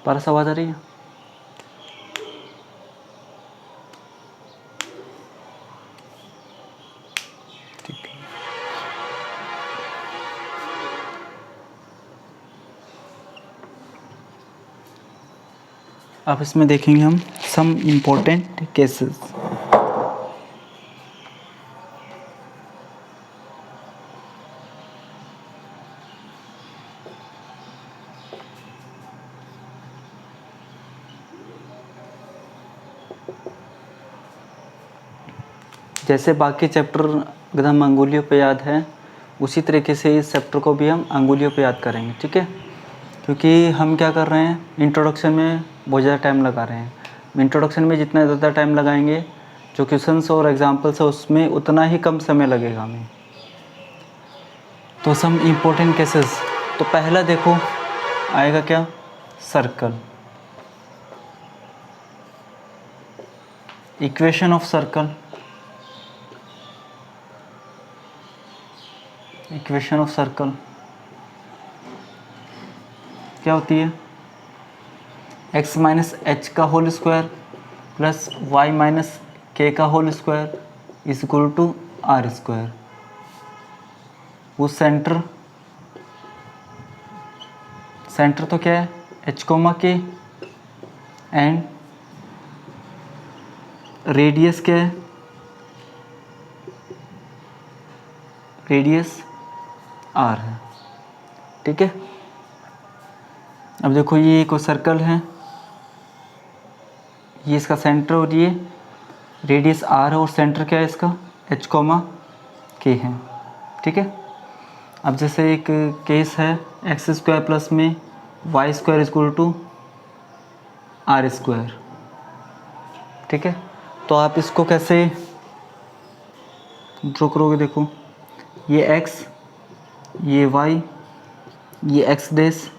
पारस आवाज़ आ रही है? ठीक है। अब इसमें देखेंगे हम सम इम्पोर्टेंट केसेस। जैसे बाकी चैप्टर अगर हम अंगुलियों पे याद है, उसी तरीके से इस चैप्टर को भी हम अंगुलियों पे याद करेंगे, ठीक है? क्योंकि हम क्या कर रहे हैं, इंट्रोडक्शन में बहुत ज़्यादा टाइम लगा रहे हैं। इंट्रोडक्शन में जितना ज़्यादा टाइम लगाएंगे, जो क्वेश्चंस और एग्जांपल्स है उसमें उतना ही कम समय लगेगा हमें। तो सम इम्पोर्टेंट केसेस, तो पहला देखो आएगा क्या, circle, equation of circle, equation of circle क्या होती है, x माइनस एच का whole square plus Y minus K का whole square is equal to R square. वो सेंटर तो क्या है, h comma K, and radius क्या है, रेडियस r है, ठीक है? अब देखो ये एक सर्कल है, ये इसका सेंटर और ये रेडियस r है, और सेंटर क्या है इसका, h कोमा के है, ठीक है? अब जैसे एक केस है एक्स स्क्वायर प्लस में Y square equal to R square, ठीक है? तो आप इसको कैसे ड्रॉ करोगे, देखो ये x, ये y, ये x डैश,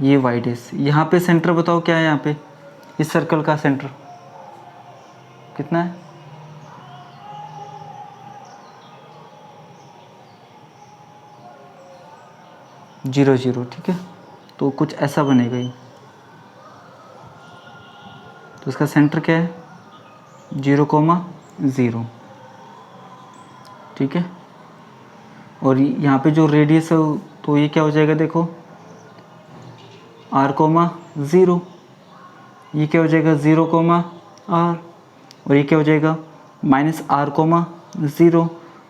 ये y डैश। यहाँ पे सेंटर बताओ क्या है, यहाँ पे इस सर्कल का सेंटर कितना है, जीरो जीरो, ठीक है? तो कुछ ऐसा बनेगा ये, तो इसका सेंटर क्या है, 0,0, ठीक है? और यहाँ पे जो रेडियस है तो ये क्या हो जाएगा, देखो r,0, ये क्या हो जाएगा 0,r, और ये क्या हो जाएगा -r,0,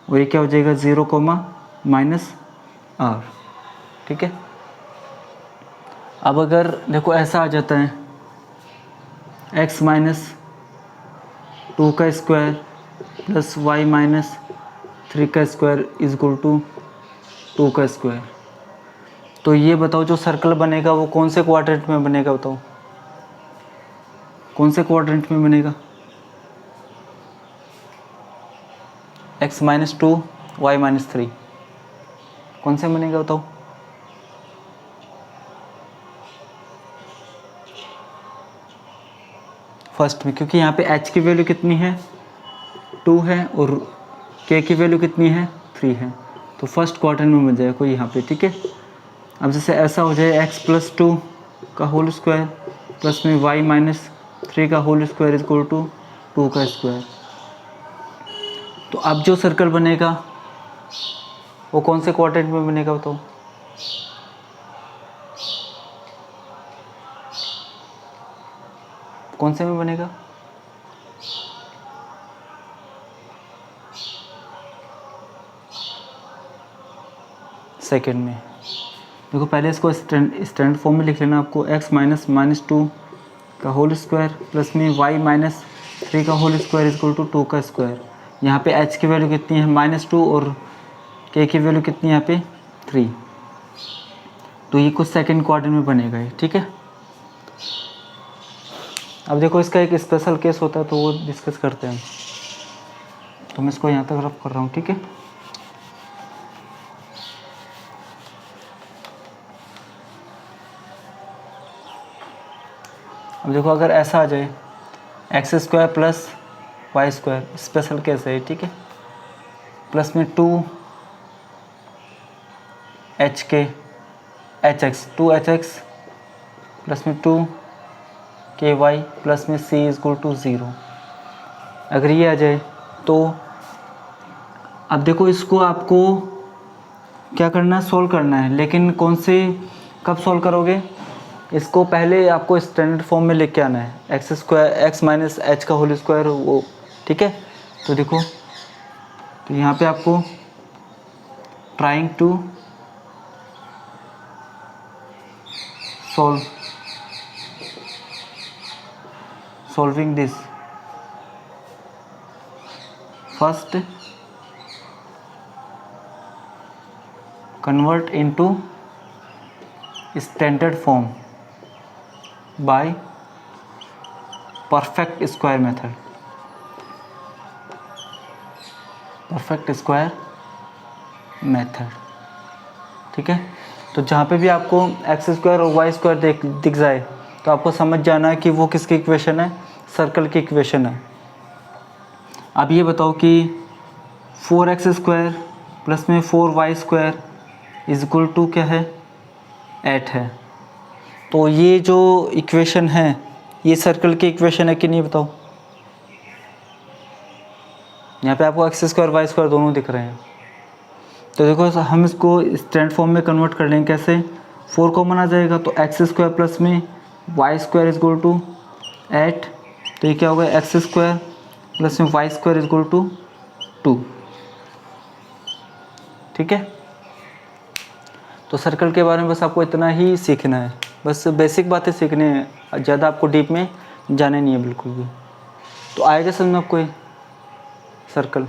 और ये क्या हो जाएगा 0,-r, ठीक है? अब अगर देखो ऐसा आ जाता है x माइनस 2 का स्क्वायर प्लस y माइनस 3 का स्क्वायर इज इक्वल टू 2 का स्क्वायर, तो ये बताओ जो सर्कल बनेगा वो कौन से क्वाड्रेंट में बनेगा, बताओ कौन से क्वाड्रेंट में बनेगा, x माइनस 2 y माइनस 3, कौन से बनेगा बताओ? फर्स्ट में, क्योंकि यहाँ पे h की वैल्यू कितनी है, 2 है, और k की वैल्यू कितनी है, 3 है, तो फर्स्ट क्वाड्रेंट में बन जाएगा कोई यहाँ पे, ठीक है? अब जैसे ऐसा हो जाए x प्लस 2 का होल स्क्वायर प्लस में y माइनस 3 का whole square is equal to 2 का स्क्वायर, तो अब जो सर्कल बनेगा वो कौन से क्वाड्रेंट में बनेगा बताओ? कौन से में बनेगा? सेकेंड में। देखो पहले इसको स्टैंडर्ड फॉर्म में लिख लेना आपको, x माइनस माइनस 2 का होल स्क्वायर प्लस में y माइनस 3 का whole square is equal to 2 का स्क्वायर। यहाँ पे h की वैल्यू कितनी है, -2, और k की वैल्यू कितनी है यहाँ पे 3, तो ये कुछ सेकंड क्वाड्रेंट में बनेगा ये, ठीक है? अब देखो इसका एक स्पेशल केस होता है तो वो डिस्कस करते हैं, तो मैं इसको यहाँ तक रफ कर रहा हूँ, ठीक है? अब देखो अगर ऐसा आ जाए X square plus Y square, special case है, ठीक है? प्लस में 2 एच के H X, 2 H X plus में 2ky प्लस में c इक्वल टू 0। अगर ये आ जाए तो अब देखो इसको आपको क्या करना है, सोल्व करना है। लेकिन कौन से कब सोल्व करोगे, इसको पहले आपको स्टैंडर्ड फॉर्म में लेके आना है, X square X minus H का होल स्क्वायर वो, ठीक है। तो देखो तो यहाँ पे आपको trying to solving this, first convert into standard form by perfect square method, ठीक है। तो जहाँ पे भी आपको एक्स स्क्वायर और वाई स्क्वायर दिख जाए तो आपको समझ जाना है कि वो किसकी इक्वेशन है, सर्कल की इक्वेशन है। अब ये बताओ कि 4x स्क्वायर प्लस में 4y square is equal to क्या है, 8 है। तो ये जो इक्वेशन है ये सर्कल की इक्वेशन है कि नहीं बताओ। यहाँ पे आपको एक्स स्क्वायर वाई स्क्वायर दोनों दिख रहे हैं। तो देखो हम इसको स्टैंडर्ड फॉर्म में कन्वर्ट कर लेंगे कैसे, 4 कॉमन आ जाएगा तो एक्स स्क्वायर प्लस में Y square is equal to 8। तो ये क्या होगा, एक्स स्क्वायर प्लस में Y square is equal to 2, ठीक है। तो सर्कल के बारे में बस आपको इतना ही सीखना है, बस बेसिक बातें सीखनी है, ज़्यादा आपको डीप में जाने नहीं है बिल्कुल भी। तो आएगा समझ में आपको ये सर्कल।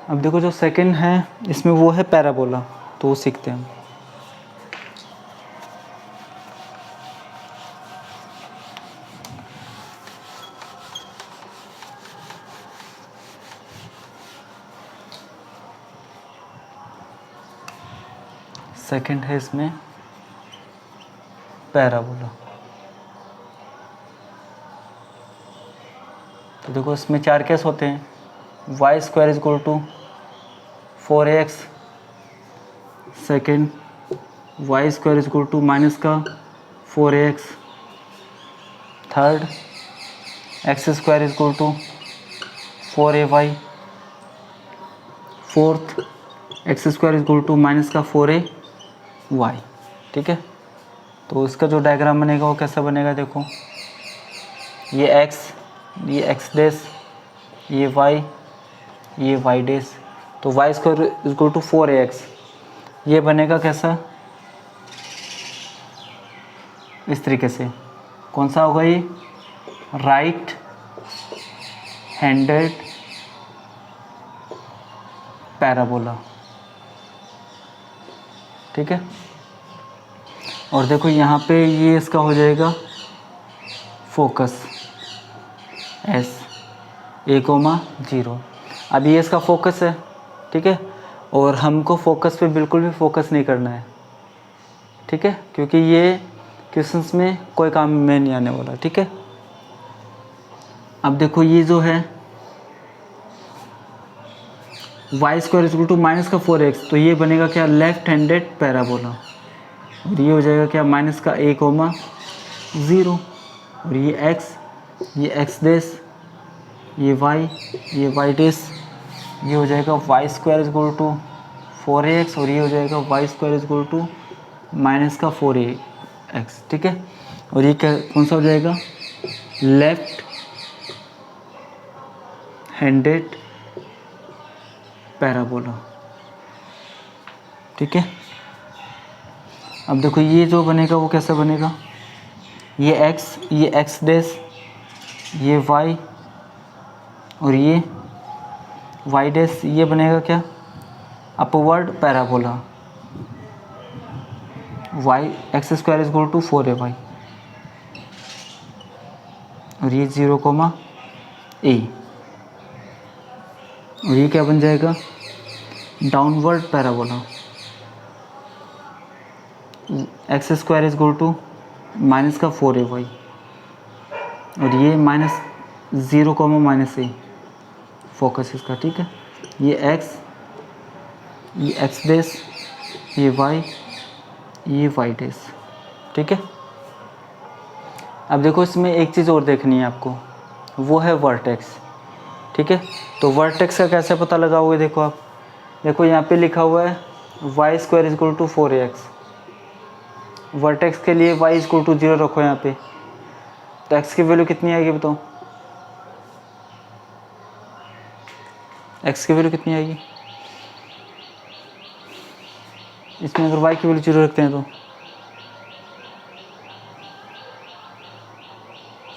अब देखो जो सेकंड है इसमें वो है पैराबोला, तो वो सीखते हैं। सेकंड है इसमें पैराबोला। तो देखो इसमें 4 केस होते हैं, Y square is equal to 4x, second Y square is equal to minus का 4x, third X square is equal to 4ay, fourth X square is equal to minus का 4ay, ठीक है। तो इसका जो डायग्राम बनेगा वो कैसा बनेगा, देखो ये x, ये x डैश, ये y, ये y डैश। तो Y square is equal to 4ax, ये बनेगा कैसा, इस तरीके से। कौन सा होगा ये, राइट हैंडेड पैराबोला, ठीक है। और देखो यहाँ पे ये इसका हो जाएगा फोकस एस a,0। अब ये इसका फोकस है, ठीक है। और हमको फोकस पे बिल्कुल भी फोकस नहीं करना है, ठीक है, क्योंकि ये क्वेश्चंस में कोई काम में नहीं आने वाला, ठीक है। अब देखो ये जो है Y square is equal to minus का 4x, तो ये बनेगा क्या, लेफ्ट हैंडेड पैराबोला। और ये हो जाएगा क्या, माइनस का a,0। और ये x डैश, ये y डैश, ये हो जाएगा Y square is equal to 4ax, और ये हो जाएगा Y square is equal to minus का 4ax, ठीक है। और ये क्या, कौन सा हो जाएगा, लेफ्ट हैंडेड पैराबोला, ठीक है। अब देखो ये जो बनेगा वो कैसा बनेगा, ये x डैश, ये y, और ये y डैश, ये बनेगा क्या, upward parabola, X square is equal to 4ay, और ये 0,a। और ये क्या बन जाएगा, downward parabola, X square is equal to minus का 4ay, और ये माइनस 0,-a, फोकस इसका, ठीक है। ये एक्स, ये एक्स डेस, ये वाई, ये वाई डेस, ठीक है। अब देखो इसमें एक चीज़ और देखनी है आपको, वो है वर्टेक्स, ठीक है। तो वर्टेक्स का कैसे पता लगाओगे, देखो आप, देखो यहाँ पे लिखा हुआ है Y square is equal to 4ax। Vertex के लिए y इज इक्वल टू 0 रखो यहाँ पे, तो x की वैल्यू कितनी आएगी बताओ, x की वैल्यू कितनी आएगी इसमें, अगर y की वैल्यू 0 रखते हैं तो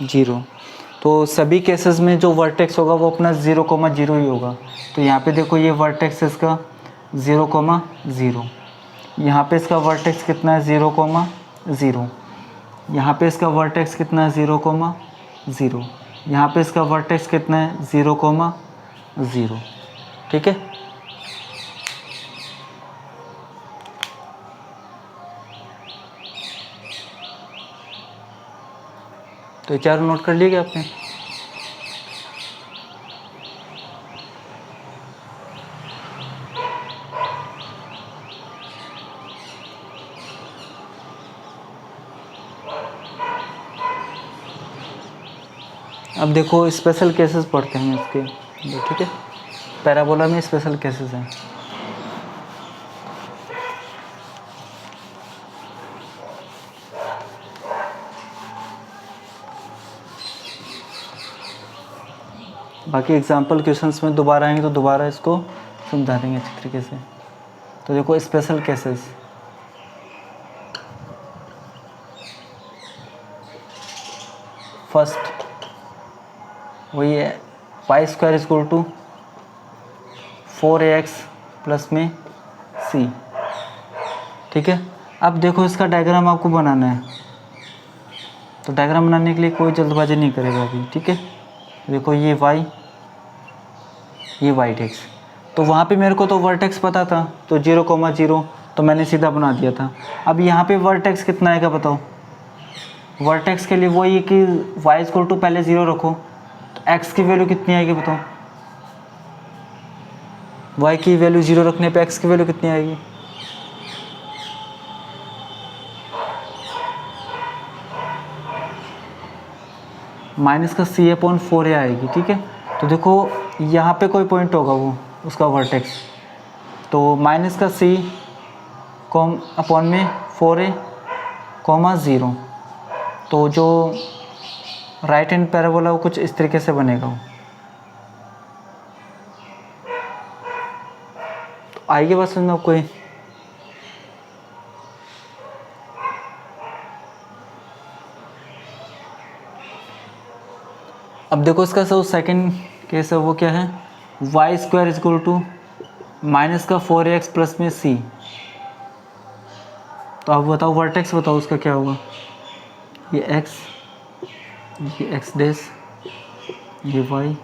0। तो सभी केसेस में जो वर्टेक्स होगा वो अपना 0,0 ही होगा। तो यहाँ पे देखो ये वर्टेक्स इसका 0,0, यहाँ पे इसका वर्टेक्स कितना है 0,0, यहाँ पे इसका वर्टेक्स कितना है 0,0, यहाँ पे इसका वर्टेक्स कितना है 0,0, ठीक है। तो ये चारों नोट कर लिए क्या आपने? अब देखो स्पेशल केसेस पढ़ते हैं इसके, ठीक है। पैराबोला में स्पेशल केसेस हैं। बाकी एग्जाम्पल क्वेश्चंस में दोबारा आएंगे तो दोबारा इसको समझा देंगे अच्छी तरीके से। तो देखो स्पेशल केसेस, फर्स्ट वही है Y square is equal to 4ax plus में c, ठीक है। अब देखो इसका डायग्राम आपको बनाना है, तो डायग्राम बनाने के लिए कोई जल्दबाजी नहीं करेगा अभी, ठीक है। देखो ये y, ये वाई टेक्स, तो वहाँ पे मेरे को तो वर्टेक्स पता था, तो 0,0 तो मैंने सीधा बना दिया था। अब यहाँ पे वर्टेक्स कितना आएगा बताओ, वर्टेक्स के लिए वही है कि y इक्वल टू पहले 0 रखो, तो x की वैल्यू कितनी आएगी बताओ, y की वैल्यू 0 रखने पे x की वैल्यू कितनी आएगी, माइनस का c/4a आएगी, ठीक है। तो देखो यहाँ पे कोई पॉइंट होगा वो उसका वर्टेक्स, तो माइनस का c अपॉन में 4a, 0, तो जो राइट हैंड पैराबोला वो कुछ इस तरीके से बनेगा वो। तो आइए बात समझ में आपको ये, अब देखो इसका सब सेकंड केस है वो क्या है, Y square is equal to minus का 4ax प्लस में c। तो आप बताओ वर्टेक्स बताओ उसका क्या होगा, ये x, ये x डेस, ये y,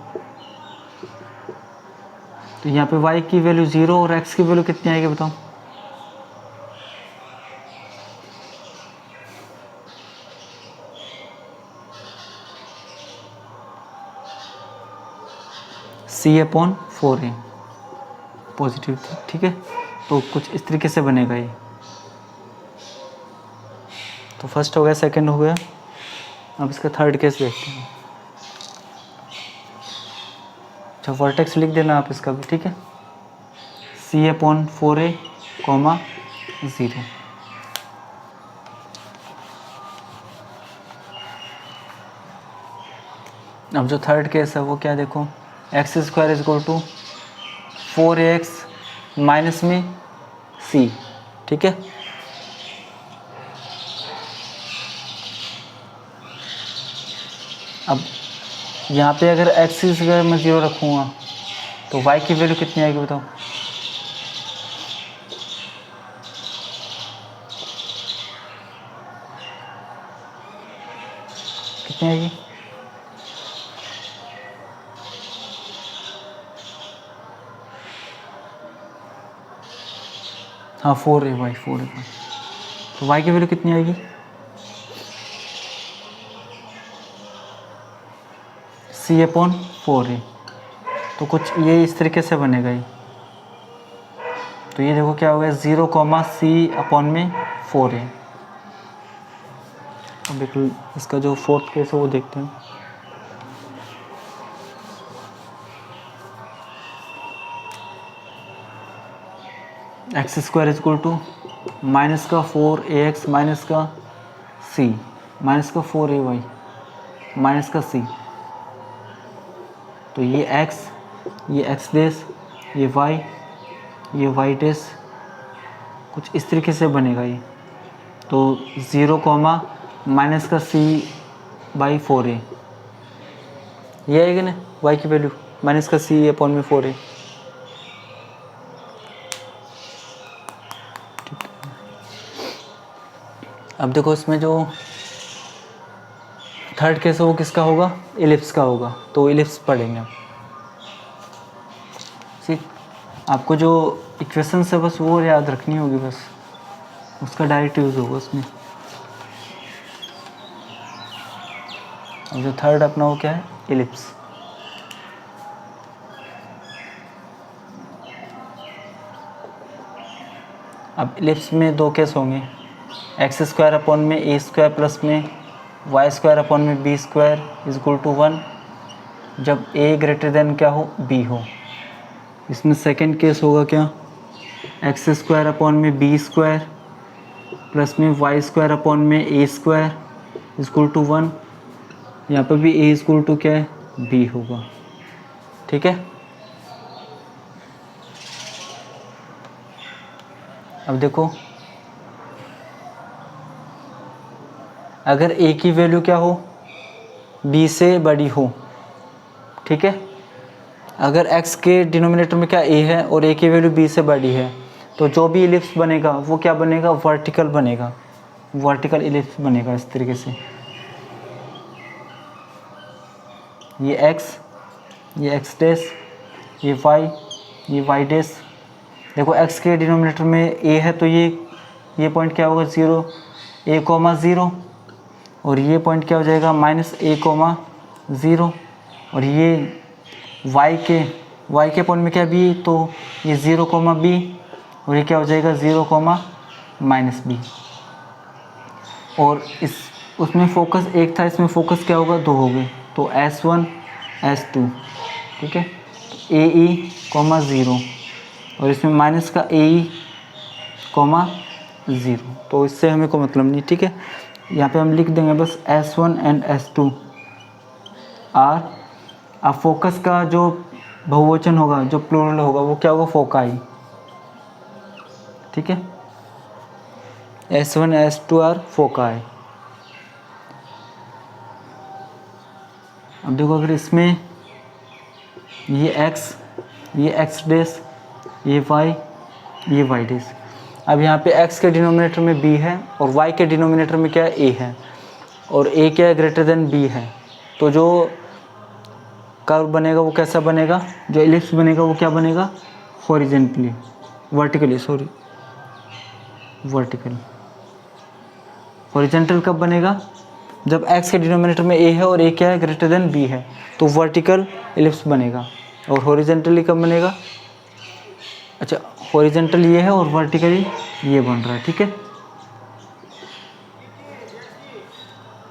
तो यहाँ पे y की वैल्यू 0 और x की वैल्यू कितनी आएगी बताओ, c/4a पॉजिटिव थी, ठीक है। तो कुछ इस तरीके से बनेगा ये। तो फर्स्ट हो गया, सेकंड हो गया, अब इसका थर्ड केस देखते हैं। अच्छा वर्टेक्स लिख देना आप इसका भी, ठीक है, c/4a, 0। अब जो थर्ड केस है वो क्या, देखो X square is equal to 4ax minus में c, ठीक है। अब यहाँ पे अगर एक्स स्क्वायर में 0 रखूँगा तो y की वैल्यू कितनी आएगी बताओ, कितनी आएगी, हाँ 4a, तो y की वैल्यू कितनी आएगी, c/4a, तो कुछ ये इस तरीके से बनेगा ये। तो ये देखो क्या हो गया 0,c/4a। अब एक इसका जो फोर्थ केस है वो देखते हैं। X square is equal to minus का 4ax माइनस का c माइनस का 4ay माइनस का c। तो ये x डेस, ये y डेस कुछ इस तरीके से बनेगा ये। तो 0 माइनस का c/4a ये आएगा ना y की वैल्यू माइनस का c/4a। अब देखो इसमें जो थर्ड केस है वो किसका होगा, इलिप्स का होगा। तो इलिप्स पढ़ेंगे ठीक। आपको जो इक्वेशंस है बस वो याद रखनी होगी, बस उसका डायरेक्ट यूज़ होगा उसमें। अब जो थर्ड अपना वो क्या है, इलिप्स। अब इलिप्स में दो केस होंगे, x² प्लस में y² इज इक्वल टू 1 जब a ग्रेटर देन क्या हो, b हो। इसमें सेकंड केस होगा क्या, x² प्लस में y² इज इक्वल टू 1। यहाँ पर भी a इज इक्वल टू क्या है, b होगा। ठीक है। अब देखो अगर a की वैल्यू क्या हो, b से बड़ी हो, ठीक है। अगर x के डिनोमिनेटर में क्या a है और a की वैल्यू b से बड़ी है, तो जो भी इलिप्स बनेगा वो क्या बनेगा, वर्टिकल बनेगा, वर्टिकल इलिप्स बनेगा इस तरीके से। ये x, ये x डैश, ये y डैश। देखो x के डिनोमिनेटर में a है तो ये पॉइंट क्या होगा, 0 a,0 और ये पॉइंट क्या हो जाएगा -a,0 और ये y के पॉइंट में क्या b, तो ये 0, b और ये क्या हो जाएगा 0, -b। और उसमें फोकस एक था, इसमें फोकस क्या होगा, दो हो गए, तो S1 S2। ठीक है। AE, 0 और इसमें माइनस का AE, 0। तो इससे हमें कोई मतलब नहीं। ठीक है। यहाँ पे हम लिख देंगे बस S1 एंड S2 आर। अब फोकस का जो बहुवचन होगा, जो प्लूरल होगा, वो क्या होगा, फोकाई। ठीक है। S1 S2 are foci. अब देखो अगर इसमें ये x डैश, ये y डैश। अब यहाँ पे x के डिनोमिनेटर में b है और y के डिनोमिनेटर में क्या है, a है, और a क्या है, ग्रेटर देन b है। तो जो कर्व बनेगा वो कैसा बनेगा, जो इलिप्स बनेगा वो क्या बनेगा, हॉरिजेंटली, वर्टिकल। हॉरिजेंटल कब बनेगा, जब x के डिनोमिनेटर में a है और a क्या है, ग्रेटर देन b है, तो वर्टिकल इलिप्स बनेगा। और हॉरिजेंटली कब बनेगा, अच्छा हॉरिजेंटल ये है और वर्टिकली ये बन रहा है। ठीक है।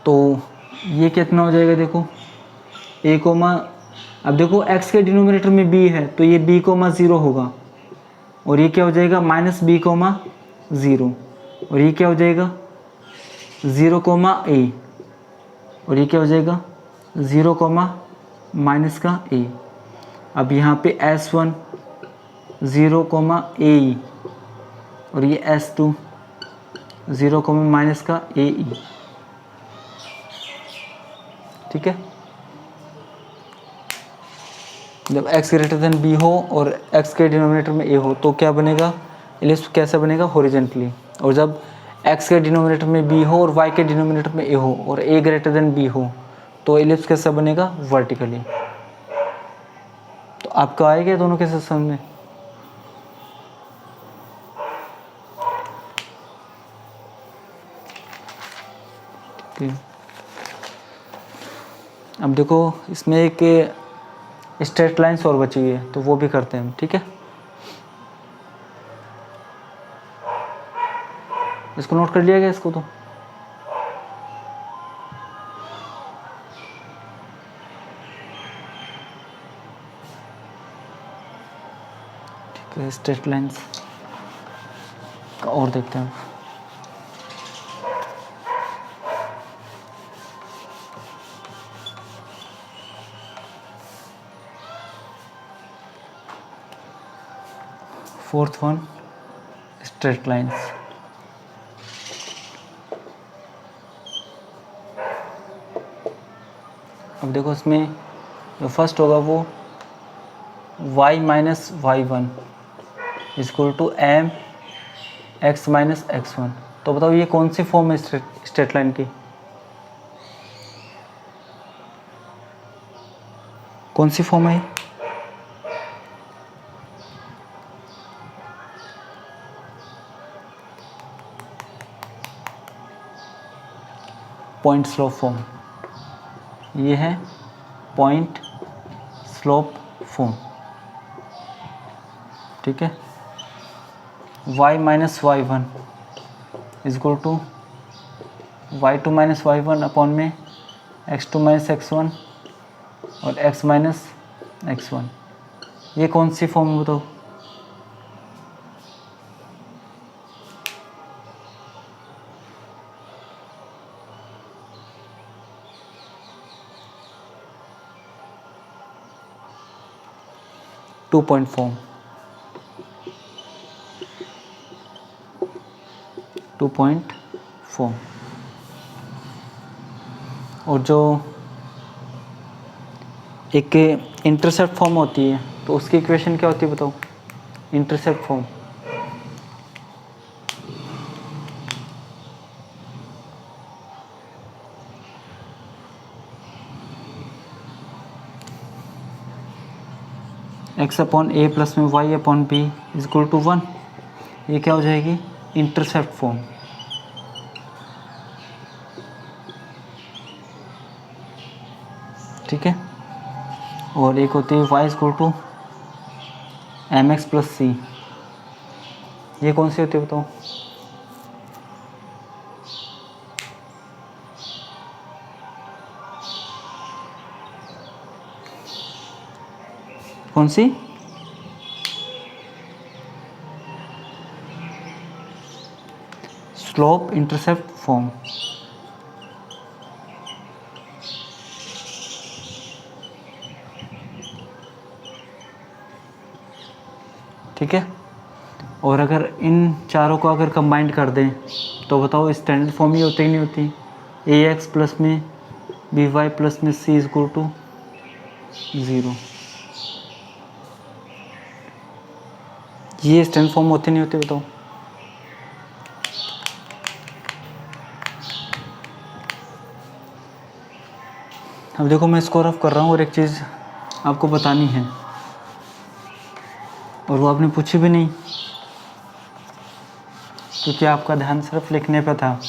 तो ये कितना हो जाएगा, देखो अब देखो x के डिनोमिनेटर में b है तो ये b, 0 होगा और ये क्या हो जाएगा -b, 0 और ये क्या हो जाएगा 0, a और ये क्या हो जाएगा 0, माइनस का a। अब यहाँ पे S1 0, AE और ये S2 0, माइनस का AE। ठीक है। जब x ग्रेटर देन b हो और x के डिनोमिनेटर में a हो तो क्या बनेगा, इलिप्स कैसा बनेगा, हॉरिजेंटली। और जब x के डिनोमिनेटर में b हो और y के डिनोमिनेटर में a हो और a ग्रेटर देन b हो तो इलिप्स कैसा बनेगा, वर्टिकली। तो आपको आएगा दोनों कैसे समझ में। अब देखो इसमें एक स्ट्रेट लाइन्स और बची हुई है, तो वो भी करते हैं हम, ठीक है। इसको नोट कर लिया गया इसको तो। ठीक है, स्ट्रेट लाइन्स का और देखते हैं। Fourth one, straight lines. अब देखो इसमें जो फर्स्ट होगा वो y minus y one is equal to m x minus x one. तो बताओ ये कौन सी फॉर्म है स्ट्रेट लाइन की? कौन सी फॉर्म है? Point slope form. ये है पॉइंट स्लोप फॉर्म, ठीक है। y minus y one is equal to y two minus y one upon में x two minus x one और x माइनस एक्स वन। ये कौन सी फॉर्म है बताओ? Two point form, two point form. और जो एक इंटरसेप्ट फॉर्म होती है तो उसकी इक्वेशन क्या होती है बताओ? Intercept form x upon a plus में y upon b is equal to one. ये क्या हो जाएगी? Intercept form. ठीक है। और एक होती है y is equal to m x plus c. ये कौन सी होती है बताओ? कौन सी? Slope intercept form. ठीक है। और अगर इन चारों को अगर कंबाइंड कर दें तो बताओ स्टैंडर्ड फॉर्म ही होती ही नहीं होती? ए एक्स प्लस में बी वाई प्लस में सी इजक्वल टू 0। ये स्टैंडर्ड फॉर्म होती नहीं होती बताओ? अब देखो मैं इसको रफ कर रहा हूँ और एक चीज़ आपको बतानी है और वो आपने पूछी भी नहीं क्योंकि आपका ध्यान सिर्फ लिखने पे था।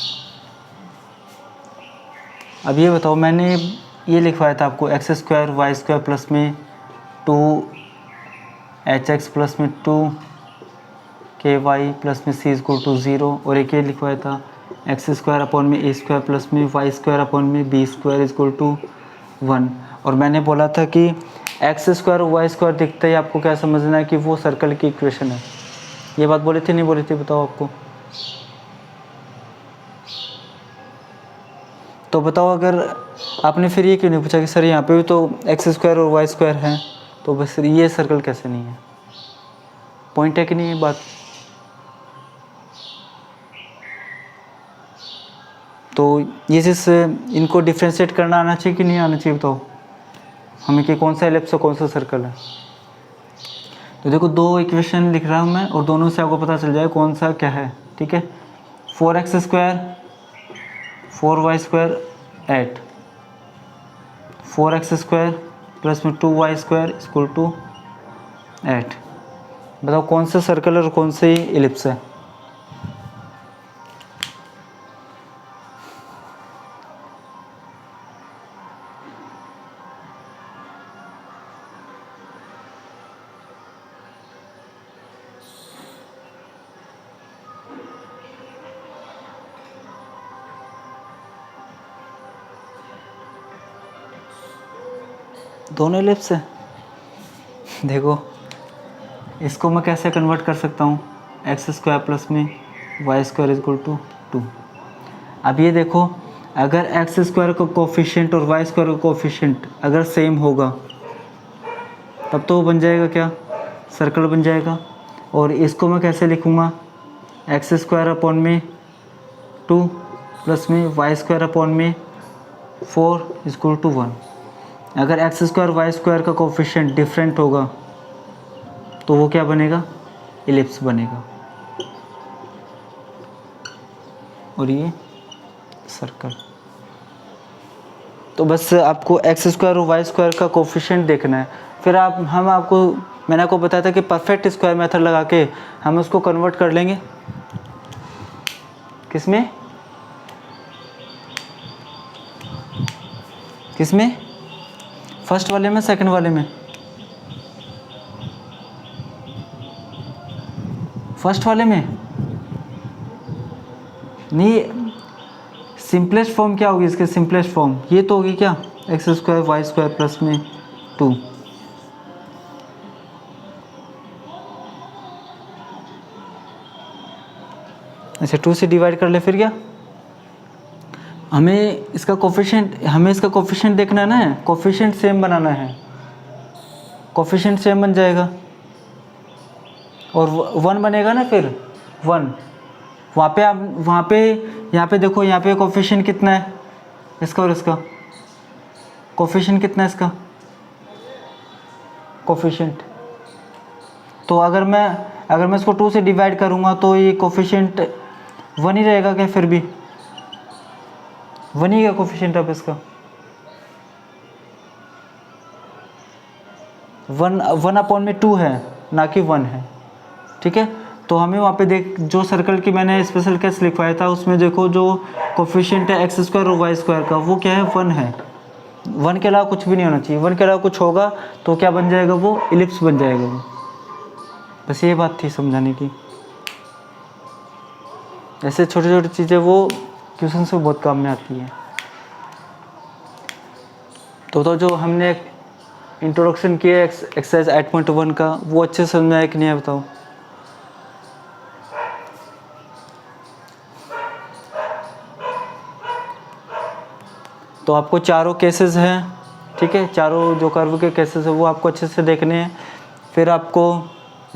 अब ये बताओ, मैंने ये लिखवाया था आपको X square Y square plus में 2h(x) प्लस में 2ky प्लस में c इक्वल टू 0। और एक ये लिखवाया था एक्स स्क्वायर अपॉन में ए स्क्वायर प्लस में वाई स्क्वायर अपॉन में बी स्क्वायर इक्वल टू 1। और मैंने बोला था कि एक्स स्क्वायर और वाई स्क्वायर दिखता ही आपको क्या समझना है कि वो सर्कल की इक्वेशन है। ये बात बोली थी नहीं बोली थी बताओ आपको? तो बताओ, अगर आपने फिर ये क्यों नहीं पूछा कि सर यहाँ पे भी तो एक्स स्क्वायर और वाई स्क्वायर है, तो बस ये सर्कल कैसे नहीं है? पॉइंट है कि नहीं ये बात? तो ये चीज़ इनको डिफ्रेंशिएट करना आना चाहिए कि नहीं आना चाहिए बताओ हमें कि कौन सा एलिप्स और कौन सा सर्कल है। तो देखो दो इक्वेशन लिख रहा हूँ मैं और दोनों से आपको पता चल जाए कौन सा क्या है। ठीक है। 4x square 4y square at 4x square plus में 2y स्क्वायर इक्वल टू 8। बताओ कौन सा सर्कल और कौन सी एलिप्स है? दोनों एलिप्स है। देखो इसको मैं कैसे कन्वर्ट कर सकता हूँ, एक्स स्क्वायर प्लस में Y square is equal to 2। अब ये देखो, अगर एक्स स्क्वायर का कोफिशिएंट और वाई स्क्वायर का कोफिशिएंट अगर सेम होगा तब तो वो बन जाएगा क्या, सर्कल बन जाएगा। और इसको मैं कैसे लिखूँगा, एक्स स्क्वायर अपॉन में 2 प्लस में वाई स्क्वायर अपॉन में 4 इज इक्वल टू 1। अगर एक्स स्क्वायर वाई स्क्वायर का कोफिशिएंट डिफरेंट होगा तो वो क्या बनेगा, एलिप्स बनेगा, और ये सर्कल। तो बस आपको एक्स स्क्वायर और वाई स्क्वायर का कोफिशिएंट देखना है। फिर मैंने आपको बताया था कि परफेक्ट स्क्वायर मेथड लगा के हम उसको कन्वर्ट कर लेंगे किसमें, फर्स्ट वाले में, सेकंड वाले में, फर्स्ट वाले में नहीं। सिंपलेस्ट फॉर्म क्या होगी इसके, सिंपलेस्ट फॉर्म ये तो होगी क्या, X square Y square plus में 2। अच्छा 2 से डिवाइड कर ले, फिर क्या, हमें इसका कोफिशिएंट देखना है ना, कोफिशिएंट सेम बनाना है, कोफिशिएंट सेम बन जाएगा और 1 बनेगा ना, फिर 1 वहाँ पे यहाँ पे देखो, यहाँ पे कोफिशिएंट कितना है इसका और इसका, कोफिशिएंट कितना है इसका कोफिशिएंट। तो अगर मैं इसको 2 से डिवाइड करूँगा तो ये कोफिशिएंट 1 ही रहेगा क्या, फिर भी 1 ही क्या कोफिशिएंट अब इसका, 1 अपॉन में 2 है ना कि 1 है, ठीक है। तो हमें वहाँ पे जो सर्कल की मैंने स्पेशल केस लिखवाया था उसमें देखो जो कोफिशिएंट है एक्स स्क्वायर और वाई स्क्वायर का वो क्या है, 1 है। 1 के अलावा कुछ भी नहीं होना चाहिए, 1 के अलावा कुछ होगा तो क्या बन जाएगा, वो इलिप्स बन जाएगा वो। बस ये बात थी समझाने की। ऐसे छोटी छोटी चीज़ें वो क्वेश्चन से बहुत काम में आती है। तो जो हमने इंट्रोडक्शन किया एक्सरसाइज 8.1 का, वो अच्छे से समझ में आया कि नहीं है बताओ। तो आपको चारों केसेस हैं, ठीक है, चारों जो कर्व के केसेस है वो आपको अच्छे से देखने हैं। फिर आपको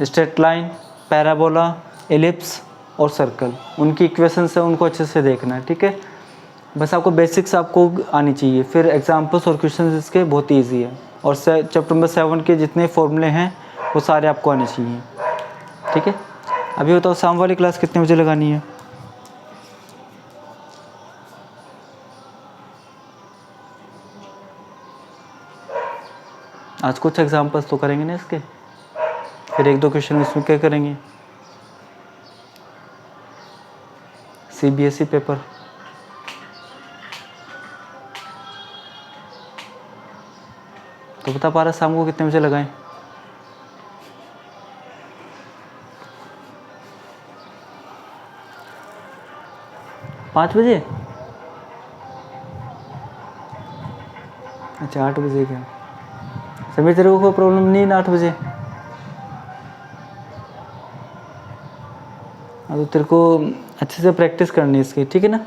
स्ट्रेट लाइन, पैराबोला, एलिप्स और सर्कल, उनकी इक्वेशंस है उनको अच्छे से देखना है, ठीक है। बस आपको बेसिक्स आपको आनी चाहिए, फिर एग्जाम्पल्स और क्वेश्चन इसके बहुत ईजी है। और चैप्टर नंबर 7 के जितने फॉर्मूले हैं वो सारे आपको आने चाहिए, ठीक है। अभी बताओ शाम वाली क्लास कितने बजे लगानी है। आज कुछ एग्जाम्पल्स तो करेंगे ना इसके, फिर 1-2 क्वेश्चन इसमें क्या करेंगे, CBSE पेपर। तो बता पा रहा शाम को कितने बजे लगाएं। 5 बजे, अच्छा 8 बजे क्या समीर, तेरे को कोई प्रॉब्लम नहीं ना 8 बजे। तो तेरे को अच्छे से प्रैक्टिस करनी है इसकी, ठीक है ना।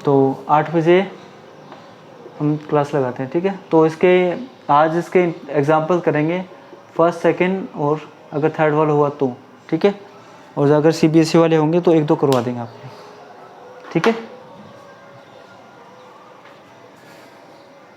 तो 8 बजे हम क्लास लगाते हैं, ठीक है। तो आज इसके एग्जाम्पल करेंगे, फर्स्ट, सेकंड और अगर थर्ड वाला हुआ तो, ठीक है। और अगर CBSE वाले होंगे तो 1-2 करवा देंगे आपको, ठीक है।